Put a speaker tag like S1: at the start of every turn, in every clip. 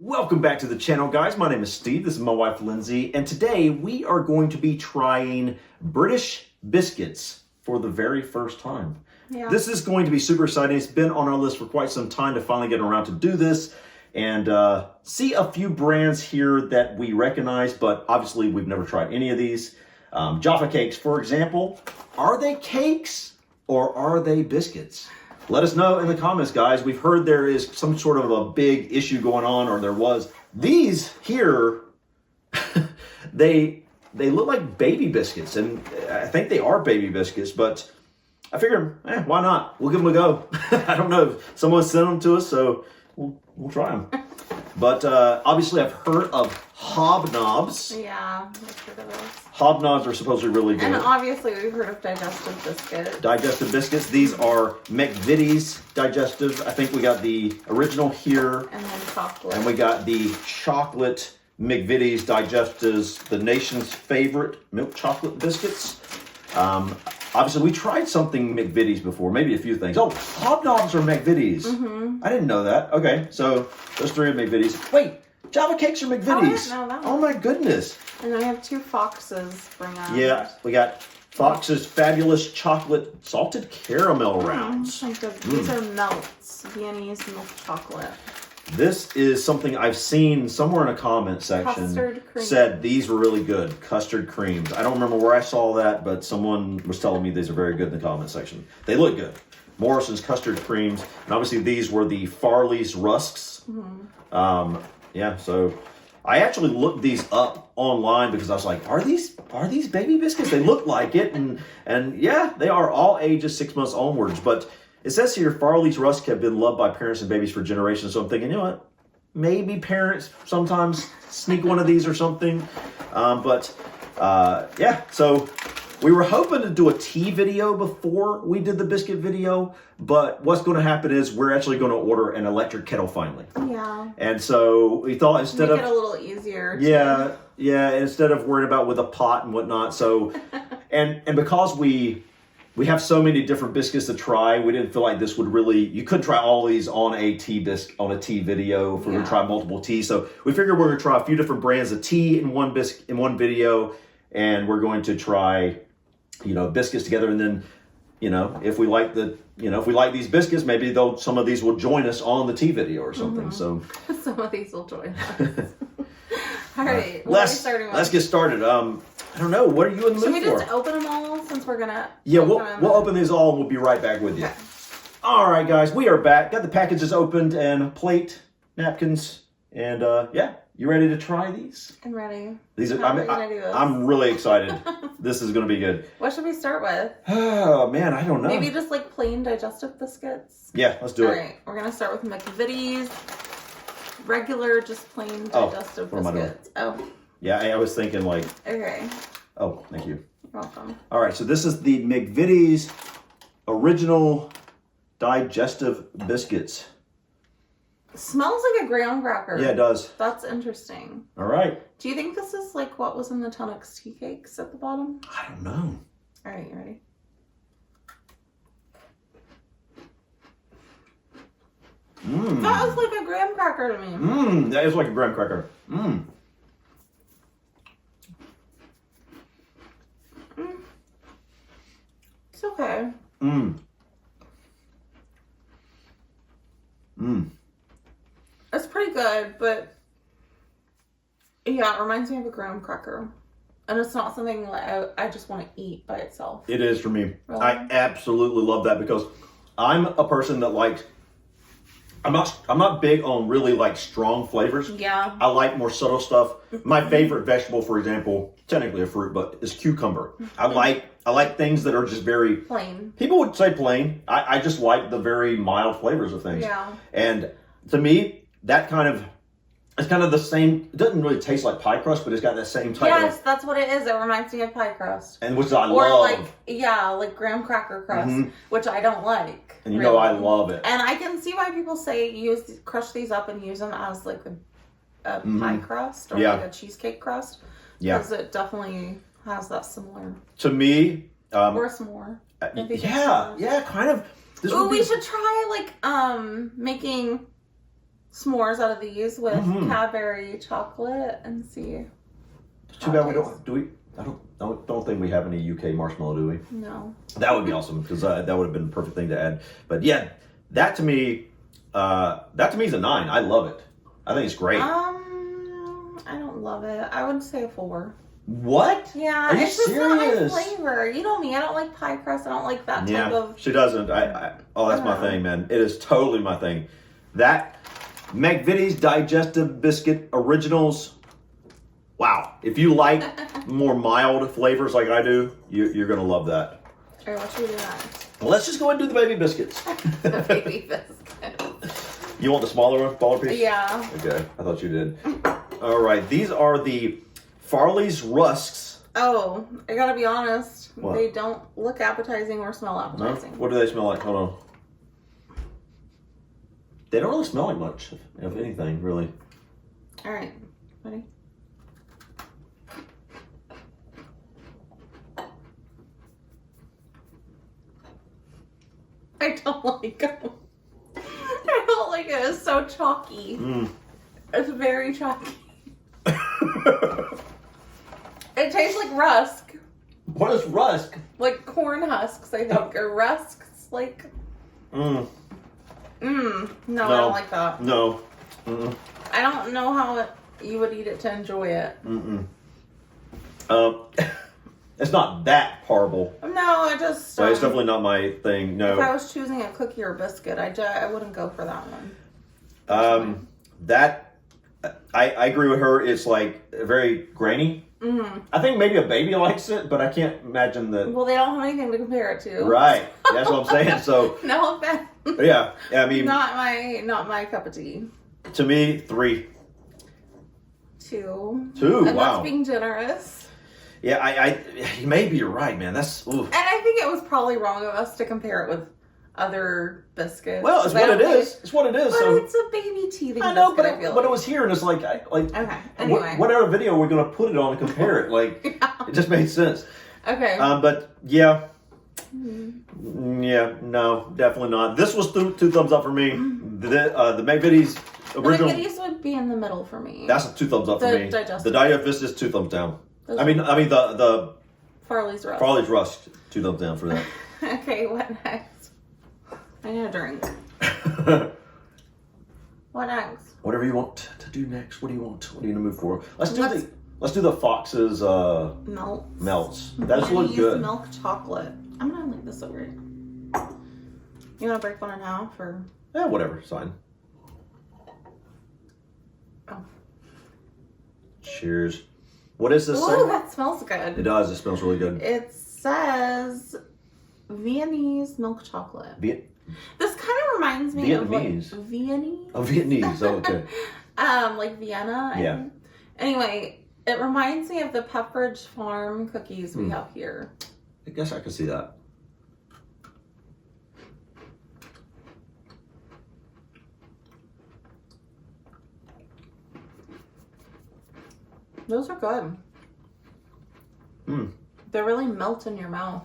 S1: Welcome back to the channel, guys. My name is Steve. This is my wife, Lindsay. And today we are going to be trying British biscuits for the very first time. Yeah. This is going to be super exciting. It's been on our list for quite some time to finally get around to do this and see a few brands here that we recognize, but obviously we've never tried any of these. Jaffa cakes, for example. Are they cakes or are they biscuits? Let us know in the comments, guys. We've heard there is some sort of a big issue going on, or there was. These here, they look like baby biscuits, and I think they are baby biscuits, but I figured, why not? We'll give them a go. I don't know. Someone sent them to us, so we'll try them. But obviously, I've heard of hobnobs.
S2: Yeah, I've heard of those.
S1: Hobnobs are supposedly really good.
S2: And obviously, we've heard of Digestive Biscuit.
S1: Digestive Biscuits. These are McVitie's Digestive. I think we got the original here.
S2: And then chocolate.
S1: And we got the chocolate McVitie's Digestives, the nation's favorite milk chocolate biscuits. Obviously, we tried something McVitie's before, maybe a few things. Oh, hobnobs are McVitie's. Mm-hmm. I didn't know that. Okay, so those three are McVitie's. Wait, Java cakes are McVitie's.
S2: Oh, I didn't know that.
S1: Oh my goodness.
S2: And then we have two Fox's brand.
S1: Yeah, we got Fox's Fabulous Chocolate Salted Caramel Rounds.
S2: These are melts, Viennese milk chocolate.
S1: This is something I've seen somewhere in a comment section.
S2: Custard cream. Said
S1: these were really good. Custard creams. I don't remember where I saw that, but someone was telling me these are very good in the comment section. They look good. Morrison's custard creams. And obviously these were the Farley's rusks. Mm-hmm. Yeah, so I actually looked these up online because I was like, are these baby biscuits? They look like it. And yeah, they are all ages 6 months onwards. But it says here, Farley's Rusk have been loved by parents and babies for generations. So I'm thinking, you know what? Maybe parents sometimes sneak one of these or something. Yeah, so we were hoping to do a tea video before we did the biscuit video. But what's going to happen is we're actually going to order an electric kettle finally. Yeah. And so we thought instead of...
S2: Make it a little easier.
S1: Yeah, instead of worrying about with a pot and whatnot. So, and because we have so many different biscuits to try, we didn't feel like this would really... You could try all these on a tea video if we're going to try multiple teas. So we figured we're going to try a few different brands of tea in one video, and we're going to try, biscuits together, and then, if we like these biscuits, maybe some of these will join us on the tea video or something. So
S2: some of these will join us. All right,
S1: let's get started. I don't know. What are you in the mood for?
S2: Should we just open them all since we're gonna?
S1: Yeah, we'll open these all and we'll be right back with you. Okay. All right, guys, we are back. Got the packages opened and plate, napkins, and yeah, you ready to try these?
S2: I'm ready.
S1: I'm really excited. This is going to be good.
S2: What should we start with?
S1: Oh man, I don't know.
S2: Maybe just like plain digestive biscuits.
S1: Yeah, let's do it.
S2: All right, we're gonna start with McVitie's regular, just plain digestive biscuits. Oh.
S1: Yeah, I was thinking like...
S2: Okay.
S1: Oh, thank you.
S2: You're welcome.
S1: All right, so this is the McVitie's original digestive biscuits.
S2: Smells like a graham cracker.
S1: Yeah, it does.
S2: That's interesting.
S1: All right.
S2: Do you think this is like what was in the Tunnocks tea cakes at the bottom?
S1: I don't know.
S2: All right, you ready?
S1: Mmm.
S2: That was like a graham cracker to me.
S1: Mmm, that is like a graham cracker. Mmm.
S2: It's okay. It's pretty good, but yeah, it reminds me of a graham cracker. And it's not something that I just want to eat by itself.
S1: It is for me.
S2: Really?
S1: I absolutely love that because I'm a person that likes... I'm not big on really like strong flavors.
S2: Yeah.
S1: I like more subtle stuff. My favorite vegetable, for example, technically a fruit, but is cucumber. I like things that are just very
S2: plain.
S1: People would say plain. I just like the very mild flavors of things.
S2: Yeah.
S1: And to me, that it's kind of the same. It doesn't really taste like pie crust, but it's got that same type of...
S2: Yes, that's what it is. It reminds me of pie crust.
S1: And which I love.
S2: Or like graham cracker crust, which I don't like.
S1: And you know I love it.
S2: And I can see why people say crush these up and use them as like a pie crust or like a cheesecake crust. Yeah. Because it definitely has that similar...
S1: To me...
S2: or s'more.
S1: Yeah, kind of.
S2: We should try like making s'mores out of these with Cadbury chocolate and see.
S1: Too bad we don't. Do we? I don't think we have any UK marshmallow, do we?
S2: No.
S1: That would be awesome because that would have been the perfect thing to add. But yeah, that to me is a 9. I love it. I think it's great.
S2: I don't love it. I would say a 4.
S1: What?
S2: Yeah,
S1: Are you
S2: it's just
S1: serious?
S2: not my flavor. You know me. I don't like pie crust. I don't like that type of.
S1: She doesn't. That's my thing, man. It is totally my thing. That McVitie's Digestive Biscuit Originals. Wow. If you like more mild flavors like I do, you're going to love that.
S2: All right, what should we do next?
S1: Well, let's just go ahead and do the baby biscuits.
S2: The baby biscuits.
S1: You want the smaller piece?
S2: Yeah.
S1: Okay. I thought you did. All right. These are the Farley's Rusks.
S2: Oh, I gotta be honest.
S1: What?
S2: They don't look appetizing or smell
S1: No?
S2: appetizing.
S1: What do they smell like? Hold on. They don't really smell like much, if anything, really.
S2: All right. Ready? I don't like them. I don't like it. It's so chalky. It's very chalky. It tastes like rusk.
S1: What is rusk?
S2: Like corn husks, I think. Or rusks, like... No, I don't like that.
S1: No.
S2: I don't know how you would eat it to enjoy it.
S1: It's not that horrible.
S2: No, I just...
S1: But it's definitely not my thing, no.
S2: If I was choosing a cookie or biscuit, I wouldn't go for that one.
S1: I agree with her. It's like very grainy. I think maybe a baby likes it, but I can't imagine that.
S2: Well, they don't have anything to compare it to.
S1: Right. That's what I'm saying. So
S2: No offense.
S1: yeah. I mean,
S2: Not my cup of tea.
S1: to me, 3.
S2: 2.
S1: 2.
S2: And
S1: Wow.
S2: that's being generous.
S1: Yeah, maybe you're right, man. That's oof.
S2: And I think it was probably wrong of us to compare it with other biscuits.
S1: Well, it's what it is. It's what it is.
S2: But
S1: So
S2: it's a baby teething
S1: I know,
S2: biscuit,
S1: but it was here, and it's like
S2: Okay. Anyway.
S1: what other video we're gonna put it on and compare it? Like it just made sense.
S2: Okay.
S1: But yeah. Yeah, no, definitely not. This was 2 thumbs up for me. The McVitie's original.
S2: The McVitie's would be in the middle for me.
S1: That's a 2 thumbs up for me.
S2: Digestive.
S1: The Digestive is 2 thumbs down. I mean the
S2: Farley's Rusk.
S1: Farley's Rusk 2 thumbs down for that.
S2: Okay, what next? I need a drink. What next?
S1: Whatever you want to do next. What do you want? What are you in the mood for? Let's do the Fox's melts. That's look good.
S2: Milk chocolate. I'm gonna leave this over. You wanna break one in half or?
S1: Yeah, whatever. It's fine.
S2: Oh.
S1: Cheers. What is this?
S2: Oh, that smells good.
S1: It does. It smells really good.
S2: It says Viennese milk chocolate. This kind of reminds me of like Viennese.
S1: Oh, Viennese. Oh, okay.
S2: Like Vienna.
S1: Yeah.
S2: Anyway, it reminds me of the Pepperidge Farm cookies we have here.
S1: I guess I can see that.
S2: Those are good. They really melt in your mouth.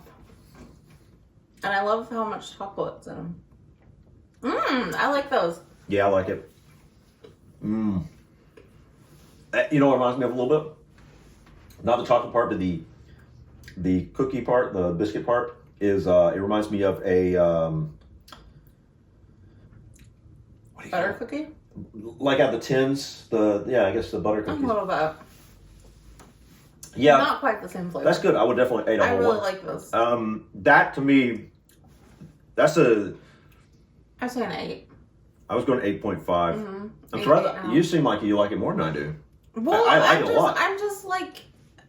S2: And I love how much chocolate's in them. I like those.
S1: Yeah, I like it. You know what reminds me of a little bit? Not the chocolate part, but the cookie part, the biscuit part, is it reminds me of a what do you
S2: Butter
S1: call it?
S2: cookie?
S1: Like out of the tins, I guess the butter
S2: A
S1: cookies.
S2: little bit.
S1: Yeah.
S2: Not quite the same flavor.
S1: That's good. I would definitely eat a
S2: I
S1: whole
S2: really
S1: one.
S2: like this.
S1: That to me, that's a.
S2: I'd say an 8.
S1: I was going 8.5. I'm
S2: 8,
S1: sorry.
S2: 8.5.
S1: You seem like you like it more than I do.
S2: Well,
S1: I like it a lot.
S2: I'm just like,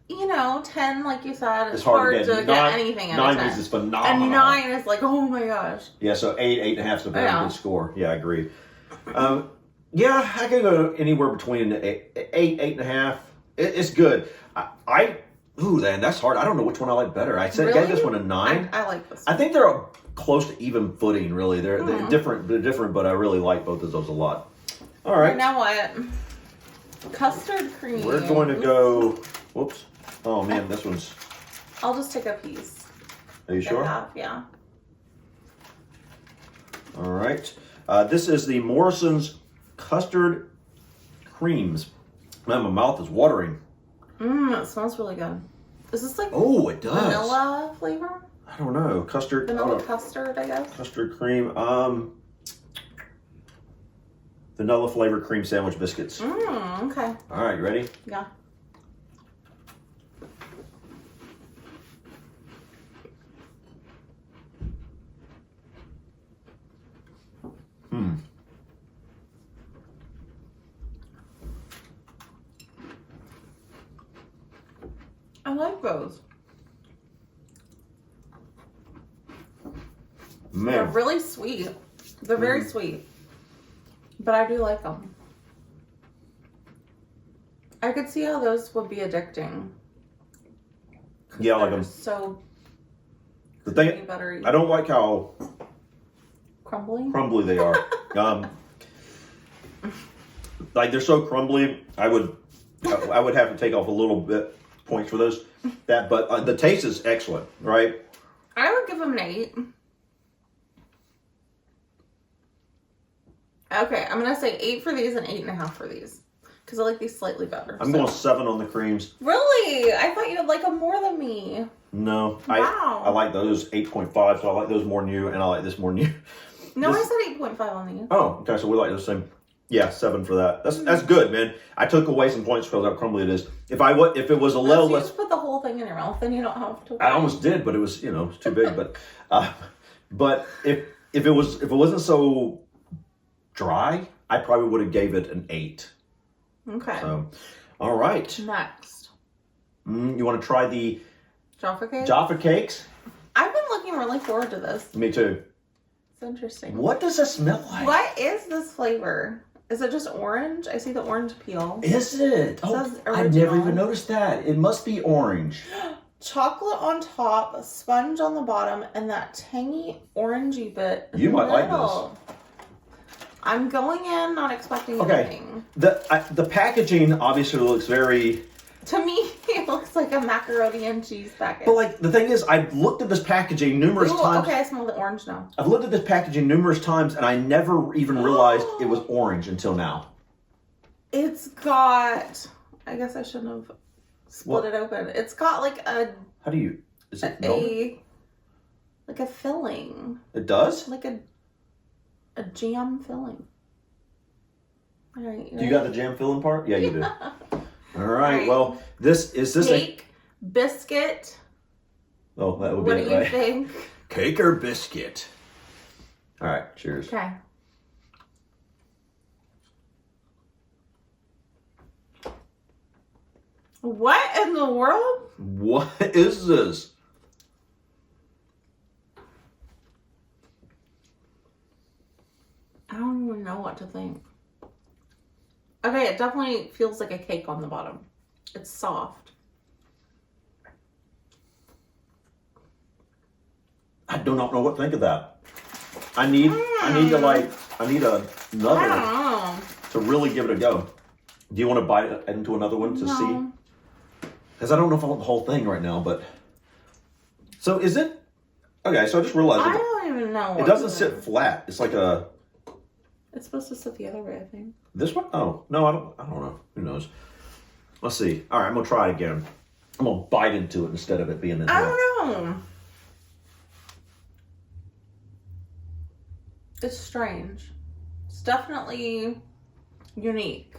S2: 10, like you said, it's
S1: hard
S2: hard
S1: to
S2: to
S1: get.
S2: get anything out of
S1: 9
S2: 10.
S1: is phenomenal.
S2: And 9 is like, oh my gosh.
S1: Yeah, so 8, 8.5 is a very
S2: Yeah.
S1: good score. Yeah, I agree. Yeah, I can go anywhere between 8, 8.5. It's good. Ooh, man, that's hard. I don't know which one I like better. I said,
S2: Really?
S1: gave this one a 9.
S2: I like this
S1: I
S2: one.
S1: think they're close to even footing, really. They're different, but I really like both of those a lot. All right.
S2: Now what? Custard cream.
S1: We're going to go. Whoops. Oh man, this one's.
S2: I'll just take a piece.
S1: Are you sure?
S2: Yeah.
S1: All right. This is the Morrison's custard creams. Man, my mouth is watering.
S2: It smells really good. Is this like
S1: Oh, it does.
S2: vanilla flavor?
S1: I don't know. Custard.
S2: Vanilla custard, I guess.
S1: Custard cream. Vanilla flavored cream sandwich biscuits.
S2: Okay.
S1: All right, you ready?
S2: Yeah. I like those.
S1: Man.
S2: They're really sweet. They're very sweet. But I do like them. I could see how those would be addicting.
S1: Yeah, I like them.
S2: So
S1: The thing,
S2: buttery.
S1: I don't like how
S2: Crumbly
S1: they are. Like they're so crumbly. I would have to take off a little bit points for those. But the taste is excellent, right?
S2: I would give them an 8. Okay, I'm gonna say 8 for these and 8.5 for these. Because I like these slightly better.
S1: I'm going 7 on the creams.
S2: Really? I thought you'd like them more than me.
S1: No.
S2: Wow.
S1: I like those 8.5, so I like those more than you, and I like this more than you.
S2: No, I said 8.5 on these.
S1: Oh, okay, so we like the same. Yeah, 7 for that. That's good, man. I took away some points because how crumbly it is. If it was a little
S2: So you
S1: less,
S2: just put the whole thing in your mouth, then you don't have to.
S1: I almost did, but it was it's too big. But if it wasn't so dry, I probably would have gave it an 8.
S2: Okay.
S1: So, all right.
S2: Next.
S1: You want to try the
S2: Jaffa cake?
S1: Jaffa cakes?
S2: I've been looking really forward to this.
S1: Me too.
S2: It's interesting.
S1: What does it smell like?
S2: What is this flavor? Is it just orange? I see the orange peel.
S1: Is it?
S2: Says
S1: I never
S2: original.
S1: even noticed that. It must be orange.
S2: Chocolate on top, sponge on the bottom, and that tangy orangey bit in
S1: You
S2: the
S1: might like
S2: middle. I'm going in not expecting
S1: Okay.
S2: anything.
S1: The packaging obviously looks very.
S2: To me, it looks like a macaroni and cheese packet.
S1: But like the thing is, I've looked at this packaging numerous times.
S2: Okay, I smell the orange now.
S1: I've looked at this packaging numerous times, and I never even realized it was orange until now.
S2: It's got. I guess I shouldn't have split it open. It's got like a.
S1: How do you? Is it melted?
S2: Like a filling.
S1: It does?
S2: Like a jam filling. All right.
S1: Do you got the jam filling part? Yeah, you do. All right. Well, is this
S2: cake, biscuit?
S1: Oh, that would
S2: What
S1: be
S2: do
S1: it,
S2: you
S1: right?
S2: think?
S1: Cake or biscuit? All right. Cheers.
S2: Okay. What in the world?
S1: What is this?
S2: I don't even know what to think. Okay, it definitely feels like a cake on the bottom. It's soft.
S1: I do not know what to think of that. I need another
S2: I don't know.
S1: to really give it a go. Do you want to bite it into another one to see? Because I don't know if I want the whole thing right now, but so is it? Okay, so I just realized
S2: I don't even know.
S1: it doesn't sit flat. It's like a.
S2: It's supposed to sit the other way, I think.
S1: This one? Oh no, I don't know. Who knows? Let's see. All right, I'm gonna try it again. I'm gonna bite into it instead of it being in.
S2: I don't know. It's strange. It's definitely unique.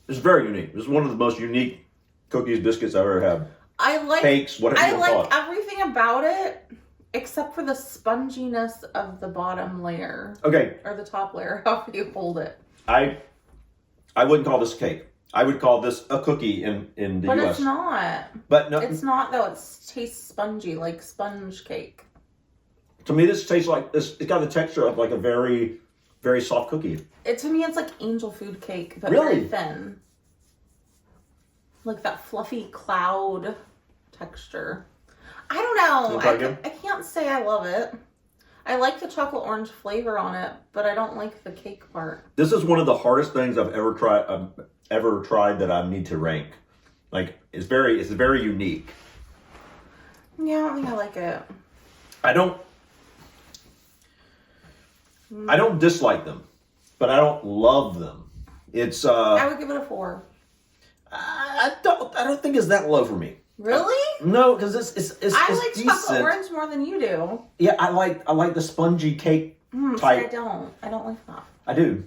S1: It's very unique. It's one of the most unique cookies, biscuits I've ever had.
S2: I like
S1: Cakes, whatever you
S2: like
S1: call it.
S2: everything about it except for the sponginess of the bottom layer.
S1: Okay.
S2: Or the top layer, however you hold it.
S1: I wouldn't call this a cake. I would call this a cookie in the
S2: But
S1: US.
S2: it's not.
S1: But no,
S2: It's not though. It tastes spongy, like sponge cake.
S1: to me this tastes like this. It's got the texture of like a very, very soft cookie.
S2: To me, it's like angel food cake, but
S1: Really?
S2: very thin. Like that fluffy cloud texture. I don't know.
S1: Wanna try again?
S2: I can't say I love it. I like the chocolate orange flavor on it, but I don't like the cake part.
S1: This is one of the hardest things I've ever tried that I need to rank. Like it's very unique.
S2: Yeah, I don't think I like it.
S1: I don't dislike them, but I don't love them. It's
S2: I would give it a 4.
S1: I don't think it's that low for me.
S2: Really?
S1: No, because it's
S2: I like
S1: decent.
S2: chocolate orange more than you do.
S1: Yeah, I like the spongy cake type.
S2: See, I don't like that.
S1: I do.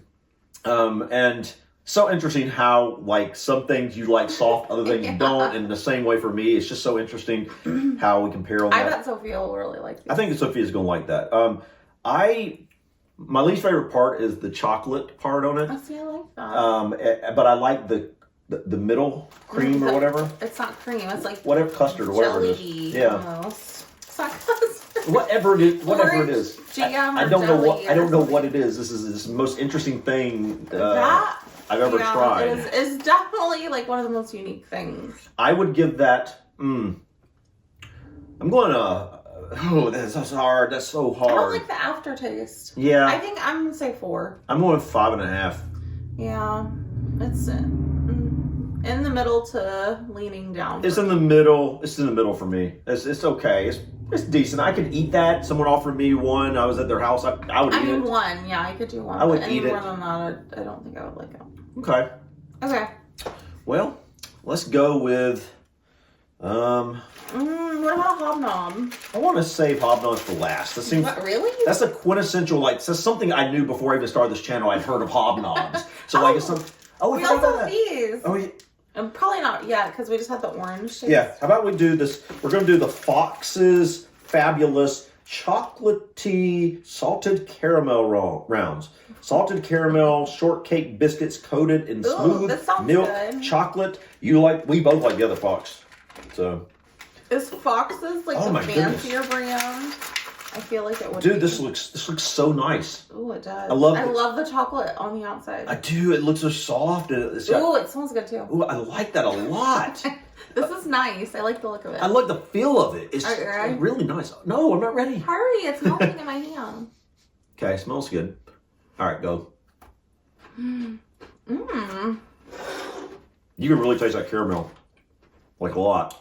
S1: And so interesting how like some things you like soft, other things you don't, and the same way for me. It's just so interesting how we compare on that.
S2: I bet Sophia will really like these.
S1: I think Sophia's gonna like that. My least favorite part is the chocolate part on it.
S2: Oh, see, I like that.
S1: But I like the middle cream or whatever.
S2: It's not cream. It's like
S1: whatever custard or whatever it is. Yeah.
S2: Almost. It's not custard.
S1: Whatever it is.
S2: Jam
S1: I
S2: or
S1: don't know
S2: jelly
S1: I don't
S2: or
S1: know what it is. This is the most interesting thing I've ever
S2: yeah,
S1: tried.
S2: It's definitely like one of the most unique things.
S1: I would give that. I'm going to. Oh, that's hard. That's so hard.
S2: I don't like the aftertaste.
S1: Yeah.
S2: I think I'm gonna say 4.
S1: I'm going 5.5.
S2: Yeah, it's in the middle to leaning down.
S1: It's in the middle. It's in the middle for me. It's okay. It's decent. I could eat that. Someone offered me one. I was at their house. I would eat it.
S2: One. Yeah, I could do one.
S1: I would
S2: but
S1: eat
S2: any
S1: it.
S2: more than that, I don't think I would like it.
S1: Okay.
S2: Okay.
S1: Well, let's go with.
S2: What about hobnob?
S1: I want to save hobnobs for last. That seems.
S2: What, really?
S1: That's a quintessential that's something I knew before I even started this channel. I'd heard of hobnobs. So like it's some. Oh,
S2: we also have these.
S1: Oh yeah.
S2: And probably not yet because we just had the orange shades.
S1: Yeah. How about we do this? We're going to do the Fox's Fabulous Chocolatey Salted Caramel Rounds. Salted caramel shortcake biscuits coated in smooth milk
S2: good.
S1: chocolate. We both like the other Fox. So.
S2: Is Fox's like a fancier brand? I feel like it would.
S1: Dude, this looks so nice.
S2: Ooh, it does.
S1: I
S2: love the chocolate on the outside.
S1: I do. It looks so soft. And
S2: it smells good too.
S1: Ooh, I like that a lot.
S2: This is nice. I like the look of it.
S1: I like the feel of it. It's really nice. No, I'm not ready.
S2: Hurry, it's melting in my hand.
S1: Okay, smells good. All right, go.
S2: Mmm.
S1: You can really taste that caramel. Like a lot.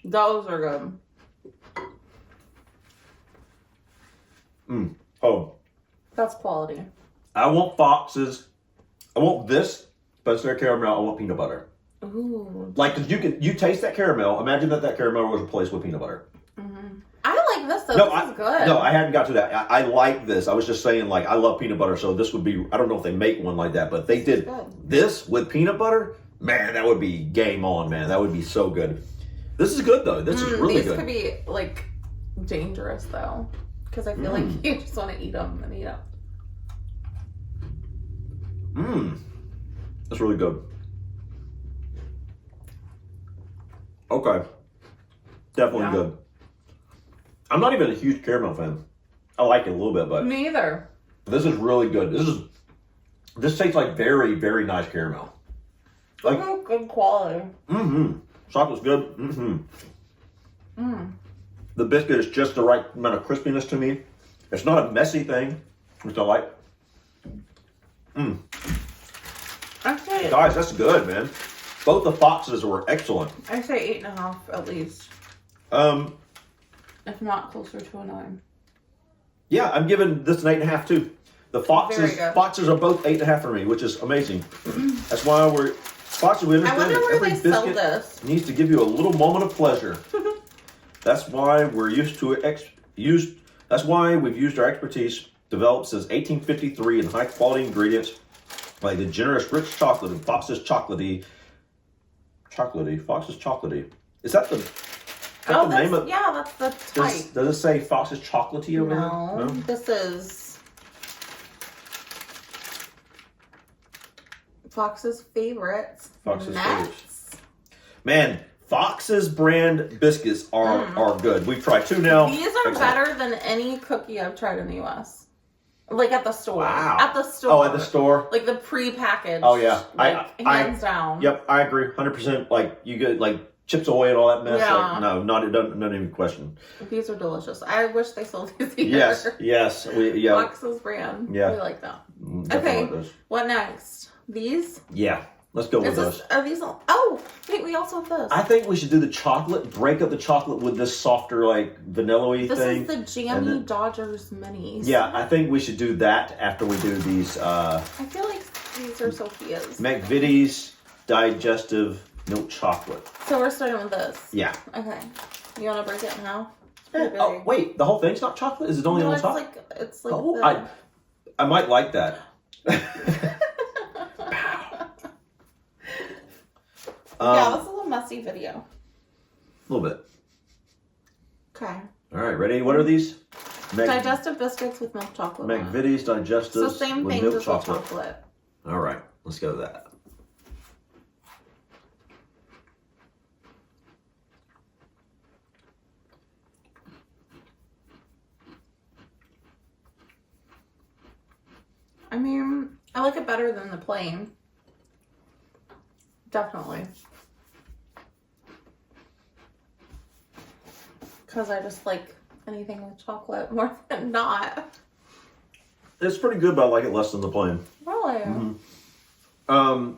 S2: Those are good.
S1: Oh.
S2: That's quality.
S1: I want Fox's. I want this, but instead of caramel, I want peanut butter.
S2: Ooh.
S1: Like, cause you taste that caramel. Imagine that caramel was replaced with peanut butter.
S2: Mm-hmm. I like this though. This is good.
S1: No, I hadn't got to that. I like this. I was just saying, like, I love peanut butter, so this would be. I don't know if they make one like that, but if they did this with peanut butter, man, that would be game on, man. That would be so good. This is good though. This is really good.
S2: These could be like dangerous though, because I feel like you just want to eat them and eat them.
S1: That's really good. Okay. Definitely good. I'm not even a huge caramel fan. I like it a little bit, but
S2: me either.
S1: This is really good. This tastes like very, very nice caramel. Like
S2: good quality.
S1: Chocolate's good. The biscuit is just the right amount of crispiness to me. It's not a messy thing, which I like.
S2: Actually,
S1: guys, that's good, man. Both the Foxes were excellent.
S2: I say 8.5 at least. If not closer to a 9.
S1: Yeah, I'm giving this an 8.5 too. The Foxes are both 8.5 for me, which is amazing. That's why Foxes. We understand
S2: I wonder where they sell this.
S1: Needs to give you a little moment of pleasure. That's why we're used to it. That's why we've used our expertise developed since 1853 in high quality ingredients like the generous rich chocolate and Fox's Chocolatey. Fox's Chocolatey. Is that the?
S2: The name of? Yeah, that's the type.
S1: Does it say Fox's Chocolatey over there?
S2: No, this is Fox's Favorites.
S1: Fox's Favorites. Man, Fox's brand biscuits are good. We've tried 2 now.
S2: These are better than any cookie I've tried in the U.S. Like at the store.
S1: Wow.
S2: At the store.
S1: Oh, at the store?
S2: Like the pre-packaged.
S1: Oh, yeah.
S2: Hands down.
S1: Yep, I agree. 100%. Like, you get, like, Chips Ahoy and all that mess.
S2: Yeah.
S1: Like, no, not even question.
S2: These are delicious. I wish they sold these here.
S1: Yes. Fox's
S2: brand.
S1: Yeah.
S2: We like that.
S1: Definitely
S2: okay, what next? These?
S1: Yeah. Let's go with this.
S2: Are these all? Oh, wait, we also have this.
S1: I think we should do the chocolate, break up the chocolate with this softer, like, vanilla-y thing.
S2: This is the Jammy Dodgers Minis.
S1: Yeah, I think we should do that after we do these.
S2: I feel like these are Sophia's.
S1: McVitie's Digestive Milk Chocolate.
S2: So we're starting with this?
S1: Yeah.
S2: Okay. You want to break it now?
S1: Oh, wait, the whole thing's not chocolate? Is it only on the top?
S2: It's like
S1: oh, I might like that.
S2: Yeah, this is a messy video.
S1: A little bit.
S2: Okay.
S1: All right, ready? What are these?
S2: Digestive biscuits with milk chocolate.
S1: McVitie's Digestive
S2: so same
S1: with
S2: thing
S1: milk
S2: as
S1: chocolate.
S2: with chocolate.
S1: All right, let's go with that.
S2: I mean, I like it better than the plain. Definitely. Because I just like anything with chocolate more than not.
S1: It's pretty good, but I like it less than the plain.
S2: Really?
S1: Mm-hmm.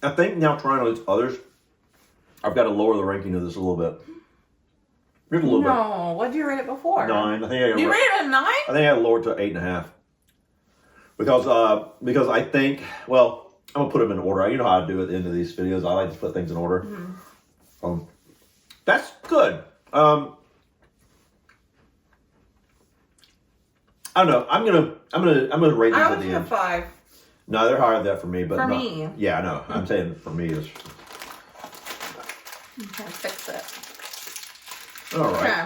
S1: I think now trying these others, I've got to lower the ranking of this a little bit. Just a little bit.
S2: No, what did you rate it before?
S1: 9. I think I got
S2: You rated it a 9?
S1: I think I lowered to 8.5. Because I think, well, I'm gonna put them in order. You know how I do at the end of these videos. I like to put things in order. Mm-hmm. That's good. I don't know. I'm gonna rate these at the end.
S2: I would 5.
S1: No, they're higher than that for me. But
S2: for
S1: not,
S2: me.
S1: Yeah, I know. I'm saying for me is.
S2: Okay, fix it.
S1: All right.
S2: Okay.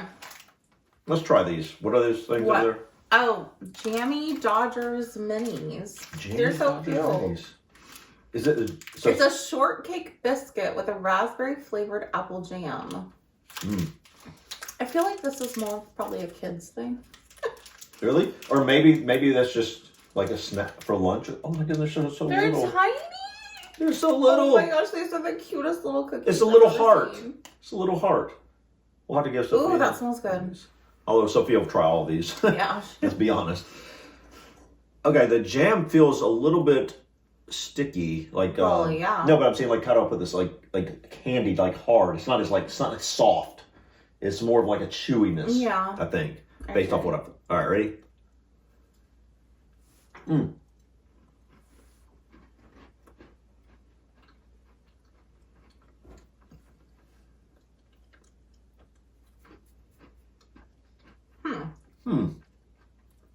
S1: Let's try these. What are those things over there?
S2: Oh, Jammy Dodgers Minis. They're so cute.
S1: Minis. Is it?
S2: So it's a shortcake biscuit with a raspberry flavored apple jam. I feel like this is more probably a kid's thing.
S1: Really? Or maybe that's just like a snack for lunch. Oh my goodness, they're so
S2: They're
S1: little.
S2: tiny.
S1: They're so little.
S2: Oh my gosh, these are the cutest little cookies.
S1: It's a little heart. It's a little heart. We'll have to give Sophia.
S2: Ooh, that smells good.
S1: Although Sophia will try all of these.
S2: Yeah.
S1: Let's be honest. Okay, the jam feels a little bit sticky, like
S2: yeah.
S1: No, but I'm saying like cut off with this like candied, like hard. It's not like soft. It's more of like a chewiness.
S2: Yeah.
S1: I think based off what I've. All right, ready?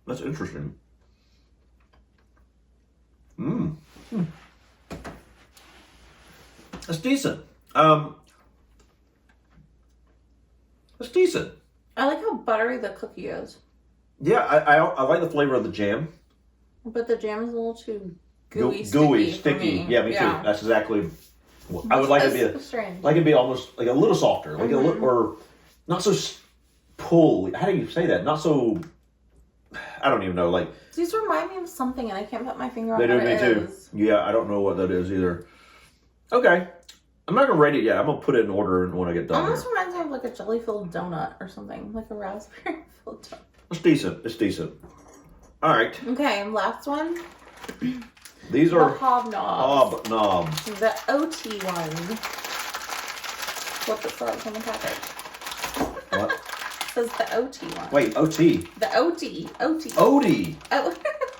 S1: That's interesting. That's decent. That's decent.
S2: I like how buttery the cookie is.
S1: Yeah, I like the flavor of the jam.
S2: But the jam is a little too gooey,
S1: sticky.
S2: Me.
S1: Yeah, me too. That's exactly. I would like it to be
S2: strange.
S1: Like it'd be almost like a little softer, like a little, or not so pull. How do you say that? Not so. I don't even know. Like
S2: these remind me of something, and I can't put my finger on
S1: what
S2: it
S1: is. They do me too. Yeah, I don't know what that is either. Okay, I'm not gonna rate it yet. I'm gonna put it in order when I get done.
S2: Almost reminds me of like a jelly-filled donut or something, like a raspberry-filled donut.
S1: It's decent. It's decent. All right.
S2: Okay, last one.
S1: These are
S2: the hobnobs.
S1: Hobnobs.
S2: The OT one. What it says on the package.
S1: What?
S2: It says the OT one.
S1: Wait, OT.
S2: The OT. OT.
S1: Odie.
S2: Oh.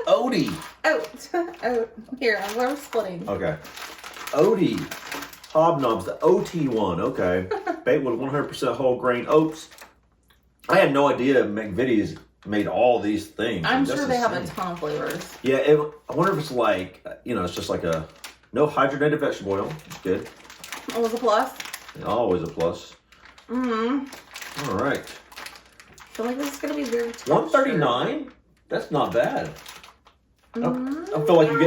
S1: Odie.
S2: Oh. Here, we're splitting.
S1: Okay. Odie. Hobnobs, the OT one. Okay. Baked with 100% whole grain oats. I had no idea McVitie's made all these things.
S2: I'm sure they have a ton of flavors.
S1: Yeah, I wonder if it's like, it's just like a no hydrogenated vegetable oil. It's good.
S2: Always a plus.
S1: Always a plus.
S2: Mm-hmm.
S1: All right.
S2: I feel like this is going to be very textured.
S1: $139? That's not bad. I feel like in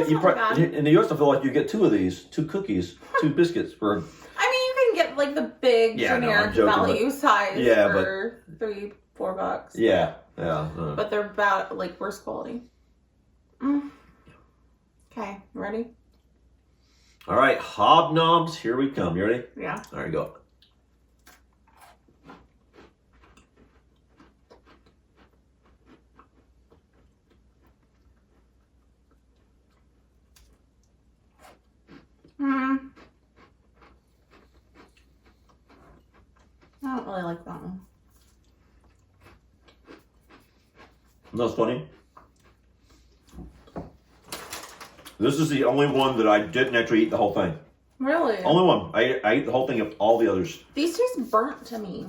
S1: the US, I feel like you get 2 of these, 2 cookies, 2 biscuits for.
S2: I mean, you can get like the big generic value size for $3-4.
S1: Yeah.
S2: But they're about like worse quality. Okay, ready?
S1: All right, hobnobs, here we come. You ready?
S2: Yeah.
S1: All right, go. That's funny. This is the only one that I didn't actually eat the whole thing.
S2: Really?
S1: Only one. I ate the whole thing of all the others.
S2: These taste burnt to me.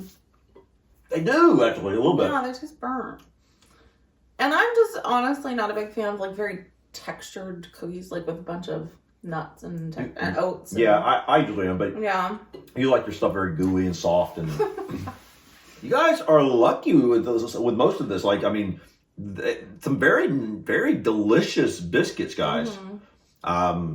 S1: They do, actually, a little bit.
S2: Yeah, they taste burnt. And I'm just honestly not a big fan of like very textured cookies, like with a bunch of nuts and oats. And,
S1: yeah, I usually am, but
S2: yeah,
S1: you like your stuff very gooey and soft. And you guys are lucky with most of this. Like, I mean, some very, very delicious biscuits, guys.
S2: Mm-hmm.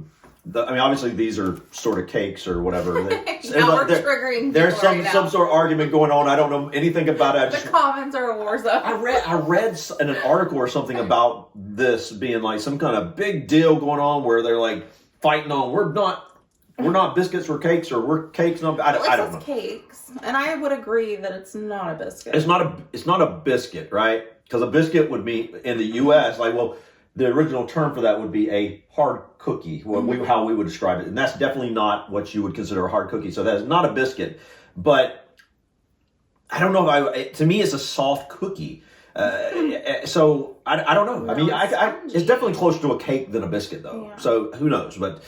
S1: I mean, obviously these are sort of cakes or whatever.
S2: Now we're triggering.
S1: There's some sort of argument going on. I don't know anything about it.
S2: The comments are a war zone.
S1: I read in an article or something about this being like some kind of big deal going on where they're like fighting on we're not biscuits, we're cakes, or we're cakes. I don't know.
S2: Cakes, and I would agree that it's not a biscuit.
S1: It's not a biscuit, right? Because a biscuit would be in the U.S. like the original term for that would be a hard cookie, how we would describe it. And that's definitely not what you would consider a hard cookie. So that is not a biscuit. But I don't know to me, it's a soft cookie. So I don't know. I mean, it's definitely closer to a cake than a biscuit, though. Yeah. So who knows? But,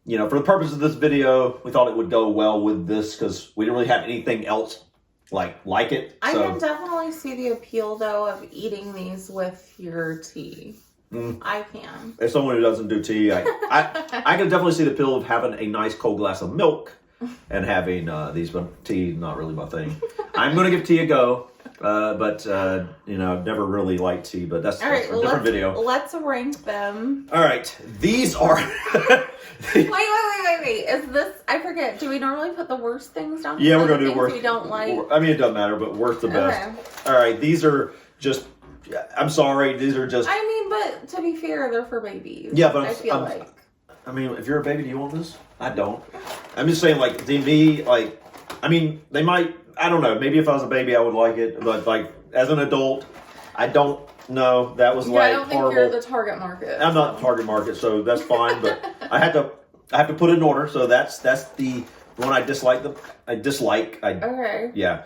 S1: you know, for the purpose of this video, we thought it would go well with this because we didn't really have anything else like it.
S2: I can definitely see the appeal, though, of eating these with your tea. I can.
S1: As someone who doesn't do tea, I can definitely see the appeal of having a nice cold glass of milk and having these, but tea, not really my thing. I'm going to give tea a go, but, you know, I've never really liked tea, but that's a different video.
S2: Let's rank them.
S1: All right. These are...
S2: Wait. Is this... I forget. Do we normally put the worst things down?
S1: Yeah, we're going to do worst.
S2: We don't like...
S1: I mean, it doesn't matter, but worst the best. Okay. All right. These are just... I'm sorry. These are just...
S2: I mean, but to be fair, they're for babies.
S1: Yeah, but
S2: I feel like...
S1: I mean, if you're a baby, do you want this? I don't. I'm just saying, like, to me, like... I mean, they might... I don't know. Maybe if I was a baby, I would like it. But, like, as an adult, I don't know. That was, like, horrible. I don't think
S2: you're the target market.
S1: I'm not the target market, so that's fine. But I have to put it in order. So that's the one I dislike.
S2: Okay.
S1: Yeah.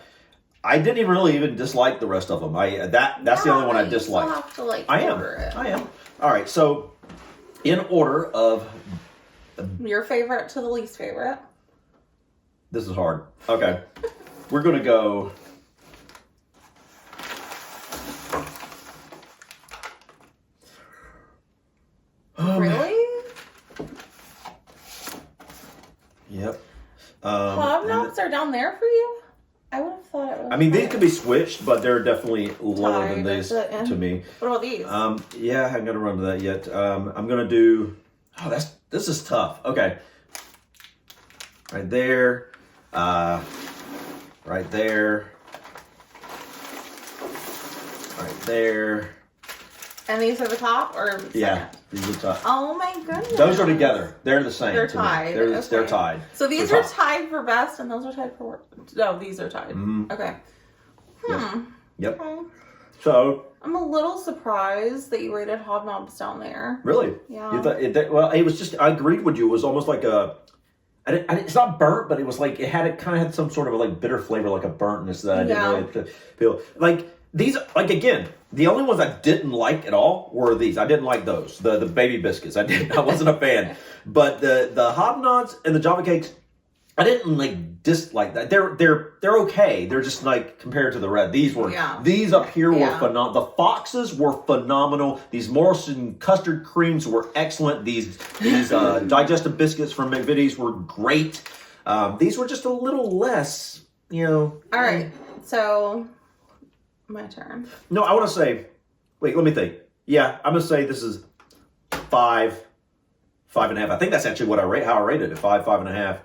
S1: I didn't even dislike the rest of them. That's the only one I disliked.
S2: You still have to,
S1: I am. All right. So, in order of
S2: your favorite to the least favorite.
S1: This is hard. Okay. We're going to go...
S2: Really?
S1: Yep.
S2: Hobnobs are down there for you? I would have thought it was...
S1: I mean, these could be switched, but they're definitely lower than these to me.
S2: What about these?
S1: Yeah, I haven't got to run to that yet. I'm going to do... Oh, this is tough. Okay. Right there. Right there. Right there.
S2: And these are the top, or
S1: yeah, these are the top.
S2: Oh my goodness!
S1: Those are together. They're the same.
S2: They're tied.
S1: They're tied.
S2: So these are tied for best, and those are tied for worst. No, these are tied. Mm-hmm. Okay.
S1: Yep.
S2: Okay.
S1: So
S2: I'm a little surprised that you rated Hobnobs down there.
S1: Really?
S2: Yeah.
S1: You thought it was just. I agreed with you. It was almost like a. It's not burnt, but it was like it kind of had some sort of like bitter flavor, like a burntness that I didn't really feel. Like these, like again, the only ones I didn't like at all were these. I didn't like those, the baby biscuits. I wasn't a fan. But the Hobnobs and the Java cakes, I didn't like dislike that. They're okay. They're just like compared to the red. These up here were phenomenal. The Foxes were phenomenal. These Morrison custard creams were excellent. These digestive biscuits from McVitie's were great. These were just a little less, you know.
S2: All right, so my turn.
S1: No, I want to say. Wait, let me think. Yeah, I'm gonna say this is 5.5. I think that's actually how I rated it. 5.5.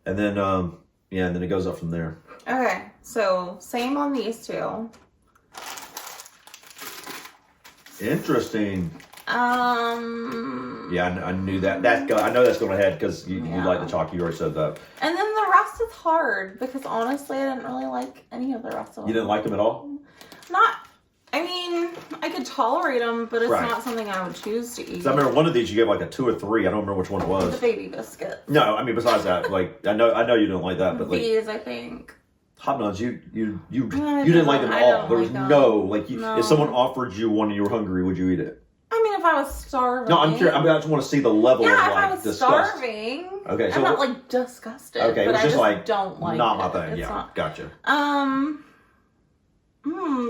S1: And then, and then it goes up from there.
S2: Okay, so same on these two.
S1: Interesting. Yeah, I knew that. I know that's going ahead because you like the chalky. You already said that.
S2: And then the rest is hard because honestly, I didn't really like any of the rest of them.
S1: You didn't like them at all?
S2: I mean, I could tolerate them, but it's not something I would choose to eat.
S1: I remember one of these you gave like a 2 or 3. I don't remember which one it was.
S2: The baby biscuit.
S1: No, I mean besides that, like I know you didn't like that, but like
S2: these, I think.
S1: Hobnobs, you didn't like them at all. There was if someone offered you one and you were hungry, would you eat it?
S2: I mean, if I was starving.
S1: No, I'm curious. I just want to see the level of
S2: if
S1: like
S2: I was
S1: disgust.
S2: starving.
S1: Okay, so
S2: I'm not like disgusted.
S1: Okay,
S2: but
S1: it's
S2: I
S1: just like
S2: don't like
S1: not
S2: it.
S1: my thing.
S2: It's
S1: Yeah,
S2: not.
S1: Gotcha.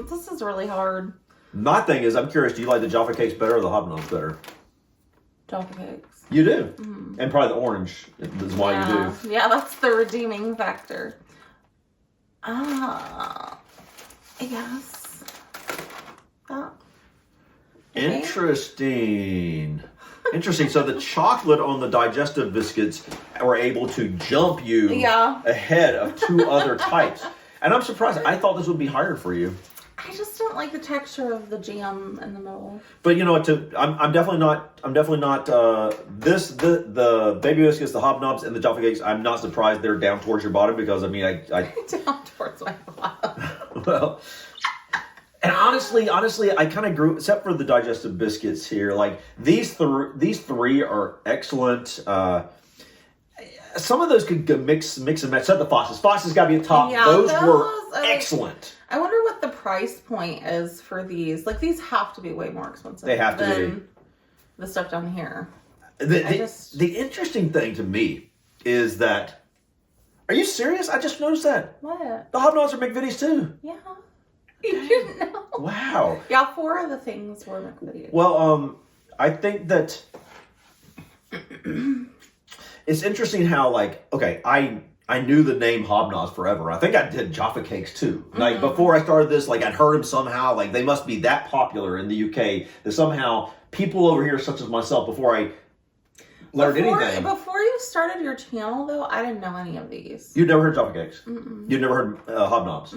S2: This is really hard.
S1: My thing is, I'm curious. Do you like the Jaffa cakes better or the Hobnobs better?
S2: Jaffa cakes.
S1: You do, and probably the orange is why you do.
S2: Yeah, that's the redeeming factor. Yes.
S1: Interesting. So the chocolate on the Digestive biscuits were able to jump you ahead of 2 other types. And I'm surprised. I thought this would be higher for you.
S2: I just don't like the texture of the jam in the middle.
S1: But you know what? I'm definitely not. The baby biscuits, the Hobnobs, and the Jaffa cakes. I'm not surprised they're down towards your bottom because I mean I
S2: down towards my bottom.
S1: Well, and honestly, I kind of grew, except for the Digestive biscuits here. Like these 3 are excellent. Some of those could go mix and match. Except the Foster's. Foster's got to be at the top.
S2: Yeah,
S1: those were excellent.
S2: I wonder what the price point is for these. Like these have to be way more expensive.
S1: They have to be.
S2: The stuff down here.
S1: The interesting thing to me is that. Are you serious? I just noticed that.
S2: What?
S1: The Hobnobs are McVitie's too.
S2: Yeah. You didn't know.
S1: Wow.
S2: Yeah, 4 of the things were McVitie.
S1: Well, I think that it's interesting how, like, okay, I knew the name Hobnobs forever. I think I did Jaffa cakes too. Like, before I started this, like, I'd heard them somehow. Like, they must be that popular in the UK that somehow people over here, such as myself, before I learned anything.
S2: Before you started your channel, though, I didn't know any of these.
S1: You'd never heard Jaffa cakes? You'd never heard Hobnobs?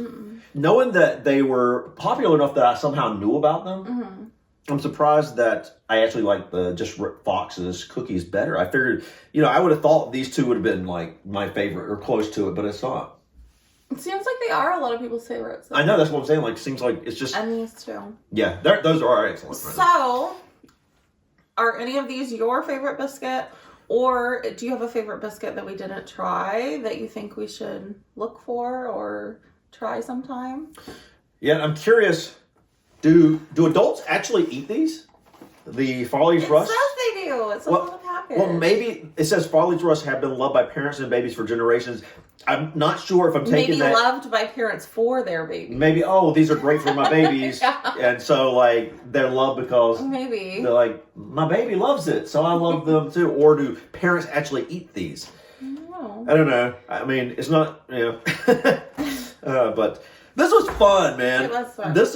S1: Knowing that they were popular enough that I somehow knew about them, I'm surprised that I actually like the just Fox's cookies better. I figured, I would have thought these 2 would have been like my favorite or close to it, but it's not.
S2: It seems like they are a lot of people's favorites.
S1: I know, that's what I'm saying. Like, it seems like it's just...
S2: And these 2.
S1: Yeah, those are excellent.
S2: So, are any of these your favorite biscuit? Or do you have a favorite biscuit that we didn't try that you think we should look for or try sometime?
S1: Yeah, I'm curious. Do adults actually eat these? The Farley's Rust?
S2: It says they do. It's on the package.
S1: Well, maybe it says Farley's Rust have been loved by parents and babies for generations. I'm not sure if I'm taking that.
S2: Maybe loved by parents for their babies.
S1: Maybe, these are great for my babies. And so, like, they're loved because
S2: maybe
S1: they're like, my baby loves it, so I love them too. Or do parents actually eat these?
S2: No.
S1: I don't know. I mean, it's not, but... This was fun, man.
S2: It was fun.
S1: This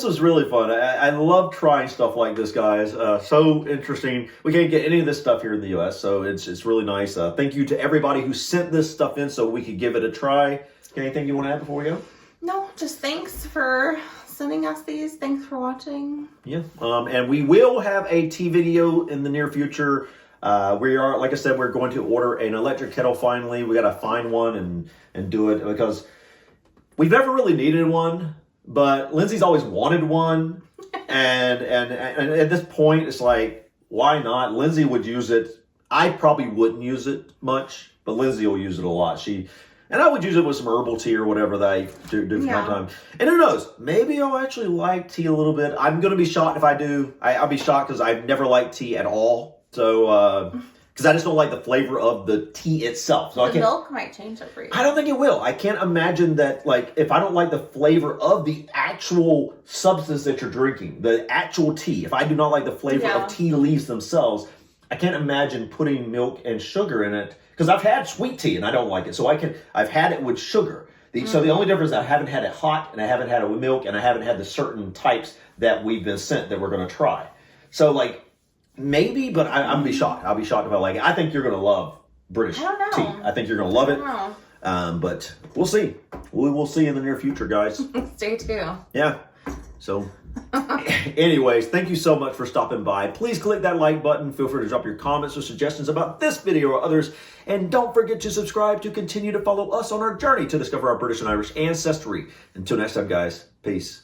S1: was really fun. I love trying stuff like this, guys. So interesting. We can't get any of this stuff here in the U.S., so it's really nice. Thank you to everybody who sent this stuff in so we could give it a try. Anything you want to add before we go?
S2: No, just thanks for sending us these. Thanks for watching.
S1: Yeah. And we will have a tea video in the near future. We are, like I said, we're going to order an electric kettle finally. We got to find one and do it because we've never really needed one, but Lindsay's always wanted one. and at this point, it's like, why not? Lindsay would use it. I probably wouldn't use it much, but Lindsay will use it a lot. And I would use it with some herbal tea or whatever that I do from time to time. And who knows? Maybe I'll actually like tea a little bit. I'm going to be shocked if I do. I'll be shocked because I've never liked tea at all. So, because I just don't like the flavor of the tea itself. So
S2: the milk might change it for you.
S1: I don't think it will. I can't imagine that, like, if I don't like the flavor of the actual substance that you're drinking, the actual tea, if I do not like the flavor of tea leaves themselves, I can't imagine putting milk and sugar in it. Because I've had sweet tea and I don't like it. So I've had it with sugar. So the only difference is I haven't had it hot and I haven't had it with milk and I haven't had the certain types that we've been sent that we're going to try. So, like, maybe, but I'm going to be shocked. I'll be shocked if I like it. I think you're going to love British tea. I think you're going to love it. But we'll see. We will see in the near future, guys.
S2: Stay tuned.
S1: Yeah. So, anyways, thank you so much for stopping by. Please click that like button. Feel free to drop your comments or suggestions about this video or others. And don't forget to subscribe to continue to follow us on our journey to discover our British and Irish ancestry. Until next time, guys. Peace.